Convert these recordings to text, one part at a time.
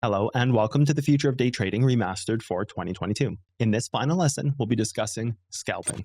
Hello, and welcome to the Future of Day Trading Remastered for 2022. In this final lesson, we'll be discussing scalping.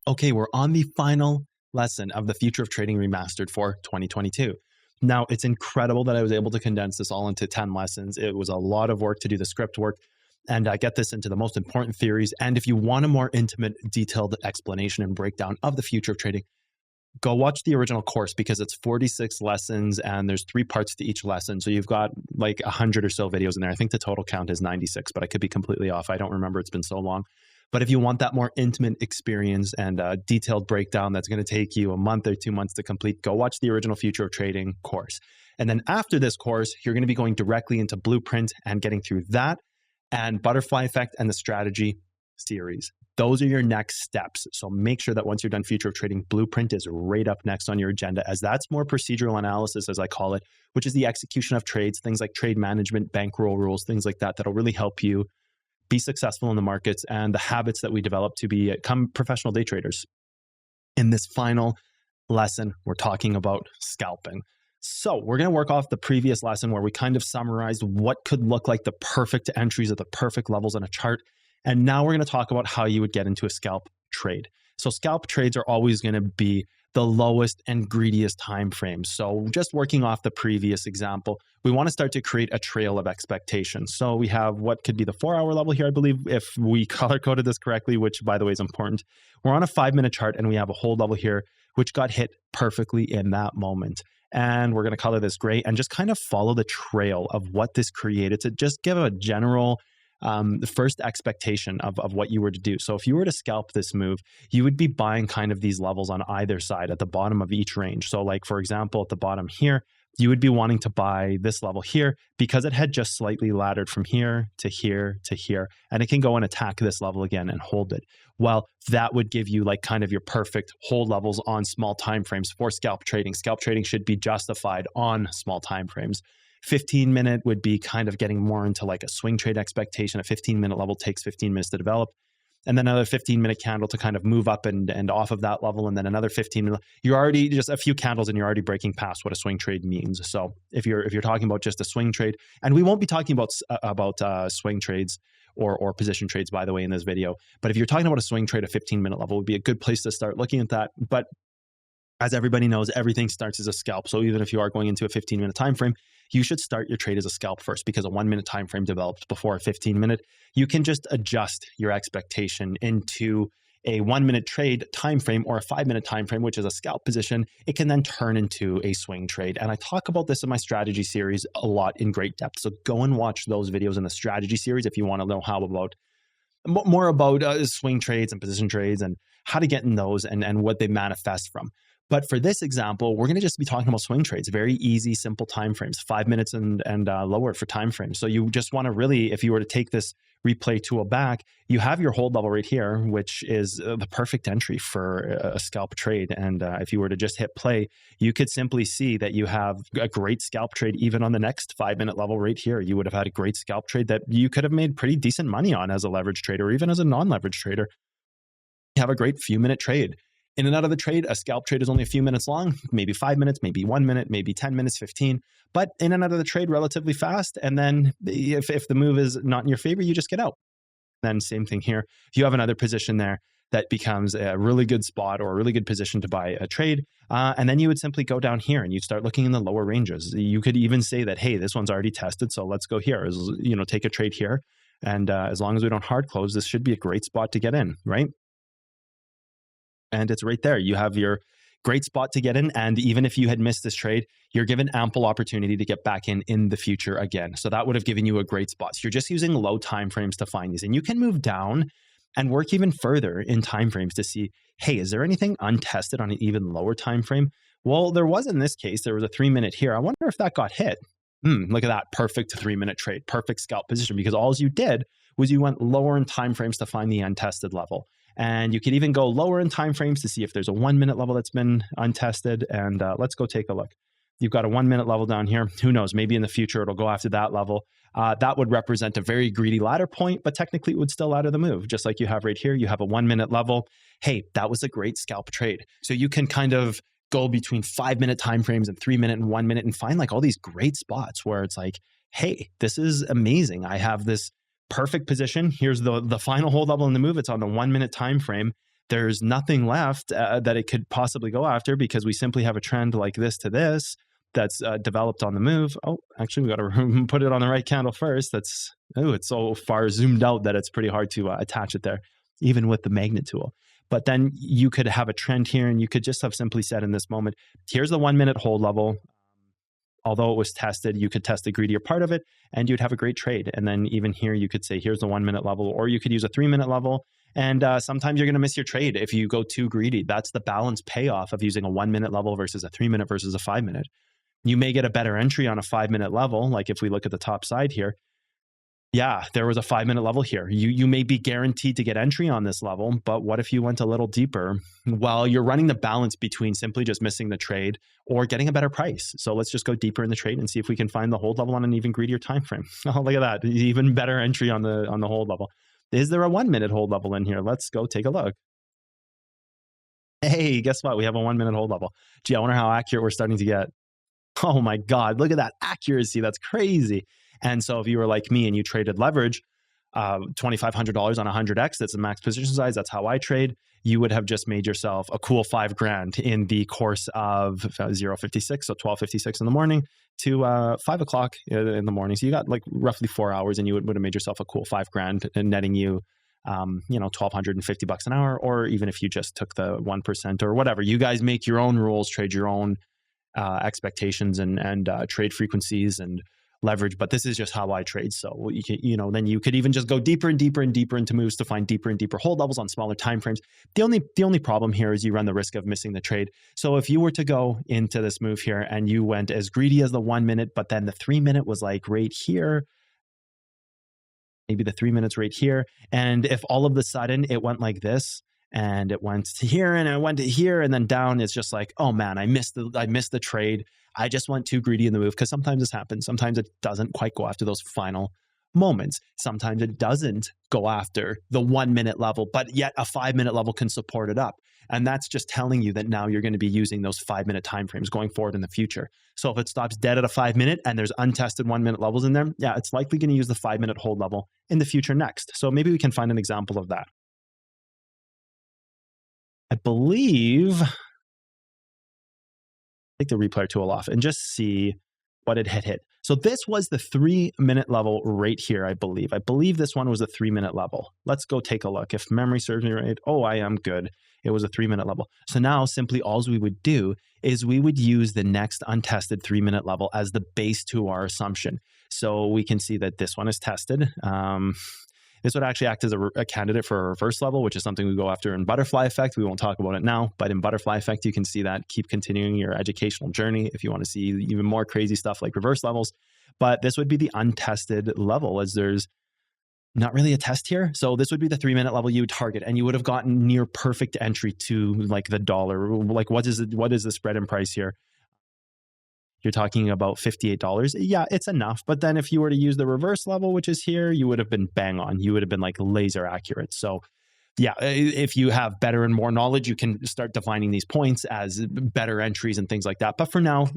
Okay, we're on the final lesson of the Future of Trading Remastered for 2022. Now, it's incredible that I was able to condense this all into 10 lessons. It was a lot of work to do the script work and get this into the most important theories. And if you want a more intimate, detailed explanation and breakdown of the future of trading, go watch the original course because it's 46 lessons and there's 3 parts to each lesson. So you've got like 100 or so videos in there. I think the total count is 96, but I could be completely off. I don't remember. It's been so long. But if you want that more intimate experience and a detailed breakdown that's going to take you a month or 2 months to complete, go watch the original Future of Trading course. And then after this course, you're going to be going directly into Blueprint and getting through that and Butterfly Effect and the strategy series. Those are your next steps. So make sure that once you're done Future of Trading, Blueprint is right up next on your agenda, as that's more procedural analysis, as I call it, which is the execution of trades, things like trade management, bankroll rules, things like that, that'll really help you be successful in the markets and the habits that we develop to become professional day traders. In this final lesson, we're talking about scalping. So we're going to work off the previous lesson where we kind of summarized what could look like the perfect entries at the perfect levels in a chart. And now we're going to talk about how you would get into a scalp trade. So scalp trades are always going to be the lowest and greediest time frames. So just working off the previous example, we want to start to create a trail of expectations. So we have what could be the 4-hour level here, I believe, if we color coded this correctly, which by the way is important. We're on a 5-minute chart and we have a hold level here, which got hit perfectly in that moment. And we're going to color this gray and just kind of follow the trail of what this created to just give a general the first expectation of what you were to do. So if you were to scalp this move, you would be buying kind of these levels on either side at the bottom of each range. So like, for example, at the bottom here, you would be wanting to buy this level here because it had just slightly laddered from here to here to here, and it can go and attack this level again and hold it. Well, that would give you like kind of your perfect hold levels on small time frames for scalp trading. Scalp trading should be justified on small time frames. 15-minute would be kind of getting more into like a swing trade expectation. A 15-minute level takes 15 minutes to develop. And then another 15-minute candle to kind of move up and off of that level. And then another 15-minute. You're already just a few candles and you're already breaking past what a swing trade means. So if you're talking about just a swing trade, and we won't be talking about swing trades or position trades, by the way, in this video. But if you're talking about a swing trade, a 15-minute level would be a good place to start looking at that. But as everybody knows, everything starts as a scalp. So even if you are going into a 15-minute time frame, you should start your trade as a scalp first, because a 1-minute time frame develops before a 15-minute. You can just adjust your expectation into a 1-minute trade time frame or a 5-minute time frame, which is a scalp position. It can then turn into a swing trade. And I talk about this in my strategy series a lot in great depth. So go and watch those videos in the strategy series if you want to know more about swing trades and position trades and how to get in those and what they manifest from. But for this example, we're going to just be talking about swing trades, very easy, simple time frames, 5 minutes and lower for time frames. So you just want to really, if you were to take this replay tool back, you have your hold level right here, which is the perfect entry for a scalp trade. And if you were to just hit play, you could simply see that you have a great scalp trade even on the next 5-minute level right here. You would have had a great scalp trade that you could have made pretty decent money on as a leverage trader or even as a non-leverage trader. You have a great few-minute trade. In and out of the trade, a scalp trade is only a few minutes long, maybe 5 minutes, maybe 1 minute, maybe 10 minutes, 15, but in and out of the trade relatively fast. And then if the move is not in your favor, you just get out. Then same thing here. If you have another position there, that becomes a really good spot or a really good position to buy a trade. And then you would simply go down here and you'd start looking in the lower ranges. You could even say that, hey, this one's already tested, so let's go here. Take a trade here. And as long as we don't hard close, this should be a great spot to get in, right? And it's right there. You have your great spot to get in. And even if you had missed this trade, you're given ample opportunity to get back in the future again. So that would have given you a great spot. So you're just using low time frames to find these. And you can move down and work even further in time frames to see, hey, is there anything untested on an even lower time frame? Well, there was in this case. There was a 3-minute here. I wonder if that got hit. Look at that. Perfect 3-minute trade. Perfect scalp position, because all you did was you went lower in time frames to find the untested level. And you could even go lower in time frames to see if there's a 1-minute level that's been untested. And let's go take a look. You've got a 1-minute level down here. Who knows? Maybe in the future, it'll go after that level. That would represent a very greedy ladder point, but technically it would still ladder the move. Just like you have right here, you have a 1-minute level. Hey, that was a great scalp trade. So you can kind of go between 5-minute time frames and 3-minute and 1 minute and find like all these great spots where it's like, hey, this is amazing. I have this perfect position. Here's the final hold level in the move. It's on the 1 minute time frame. There's nothing left that it could possibly go after because we simply have a trend like this to this that's developed on the move. Oh, actually, we got to put it on the right candle first. It's so far zoomed out that it's pretty hard to attach it there, even with the magnet tool. But then you could have a trend here, and you could just have simply said in this moment, here's the 1 minute hold level. Although it was tested, you could test the greedier part of it, and you'd have a great trade. And then even here, you could say, here's the 1 minute level, or you could use a 3 minute level. And sometimes you're going to miss your trade if you go too greedy. That's the balance payoff of using a 1 minute level versus a 3 minute versus a 5 minute. You may get a better entry on a 5 minute level. Like if we look at the top side here, yeah, there was a 5 minute level here. You may be guaranteed to get entry on this level, but what if you went a little deeper? Well, you're running the balance between simply just missing the trade or getting a better price. So let's just go deeper in the trade and see if we can find the hold level on an even greedier time frame. Oh, look at that. Even better entry on the hold level. Is there a 1 minute hold level in here? Let's go take a look. Hey, guess what? We have a 1 minute hold level. Gee, I wonder how accurate we're starting to get. Oh my God, look at that accuracy. That's crazy. And so if you were like me and you traded leverage, $2,500 on 100x, that's the max position size. That's how I trade. You would have just made yourself a cool $5,000 in the course of 0:56, so 12:56 in the morning to 5 o'clock in the morning. So you got like roughly 4 hours, and you would have made yourself a cool $5,000 and netting you, $1,250 an hour, or even if you just took the 1% or whatever. You guys make your own rules, trade your own expectations and trade frequencies and leverage, but this is just how I trade. So then you could even just go deeper and deeper and deeper into moves to find deeper and deeper hold levels on smaller time frames. The only problem here is you run the risk of missing the trade. So if you were to go into this move here and you went as greedy as the 1 minute, but then the 3 minute was like right here, maybe the 3 minutes right here, and if all of a sudden it went like this, and it went to here and it went to here and then down, it's just like, oh man, I missed the trade. I just went too greedy in the move, because sometimes this happens. Sometimes it doesn't quite go after those final moments. Sometimes it doesn't go after the 1 minute level, but yet a 5 minute level can support it up. And that's just telling you that now you're going to be using those 5 minute timeframes going forward in the future. So if it stops dead at a 5 minute and there's untested 1 minute levels in there, yeah, it's likely going to use the 5 minute hold level in the future next. So maybe we can find an example of that. I believe, take the replayer tool off and just see what it had hit. So this was the 3 minute level right here, I believe. I believe this one was a 3 minute level. Let's go take a look. If memory serves me right, oh, I am good. It was a 3 minute level. So now simply all we would do is we would use the next untested 3 minute level as the base to our assumption. So we can see that this one is tested. This would actually act as a candidate for a reverse level, which is something we go after in Butterfly Effect. We won't talk about it now, but in Butterfly Effect, you can see that. Keep continuing your educational journey if you want to see even more crazy stuff like reverse levels. But this would be the untested level, as there's not really a test here. So this would be the 3 minute level you would target, and you would have gotten near perfect entry to like the dollar. Like what is the spread in price here? You're talking about $58. Yeah, it's enough. But then if you were to use the reverse level, which is here, you would have been bang on. You would have been like laser accurate. So yeah, if you have better and more knowledge, you can start defining these points as better entries and things like that. But for now,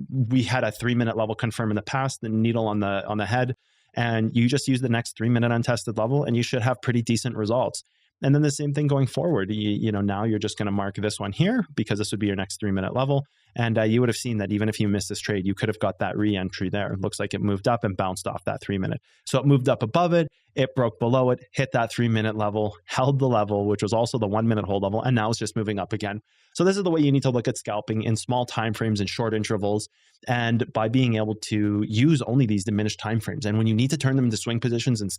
we had a 3 minute level confirm in the past, the needle on the head, and you just use the next 3 minute untested level and you should have pretty decent results. And then the same thing going forward. Now you're just going to mark this one here because this would be your next 3 minute level. And you would have seen that even if you missed this trade, you could have got that re-entry there. It looks like it moved up and bounced off that 3 minute. So it moved up above it, it broke below it, hit that 3 minute level, held the level, which was also the 1 minute hold level, and now it's just moving up again. So this is the way you need to look at scalping in small time frames and short intervals, and by being able to use only these diminished time frames. And when you need to turn them into swing positions and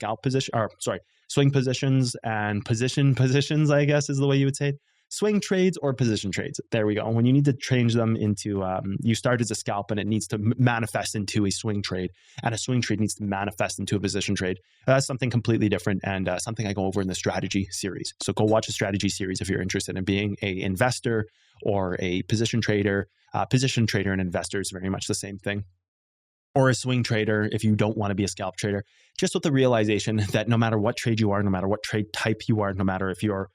swing positions and positions, I guess is the way you would say it. Swing trades or position trades. There we go. When you need to change them into, you start as a scalp and it needs to manifest into a swing trade, and a swing trade needs to manifest into a position trade. That's something completely different, and something I go over in the strategy series. So go watch the strategy series if you're interested in being an investor or a position trader. Position trader and investor is very much the same thing. Or a swing trader if you don't want to be a scalp trader. Just with the realization that no matter what trade you are, no matter what trade type you are, no matter if you're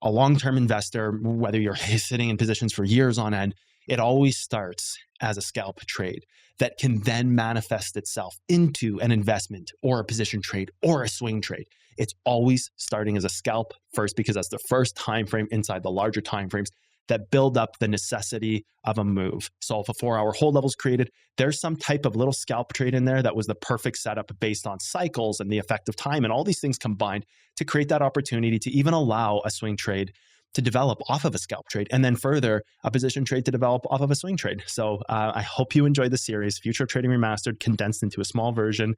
a long-term investor, whether you're sitting in positions for years on end, it always starts as a scalp trade. that can then manifest itself into an investment or a position trade or a swing trade. It's always starting as a scalp first, because that's the first time frame inside the larger time frames that build up the necessity of a move. So if a 4-hour hold level is created, there's some type of little scalp trade in there that was the perfect setup based on cycles and the effect of time and all these things combined to create that opportunity to even allow a swing trade to develop off of a scalp trade, and then further a position trade to develop off of a swing trade. So I hope you enjoyed the series, Future of Trading Remastered, condensed into a small version.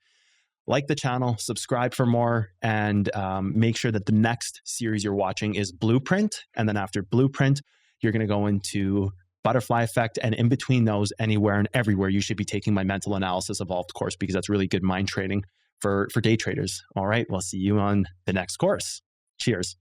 Like the channel, subscribe for more, and make sure that the next series you're watching is Blueprint. And then after Blueprint, you're going to go into Butterfly Effect. And in between those, anywhere and everywhere, you should be taking my Mental Analysis Evolved course, because that's really good mind training for day traders. All right, we'll see you on the next course. Cheers.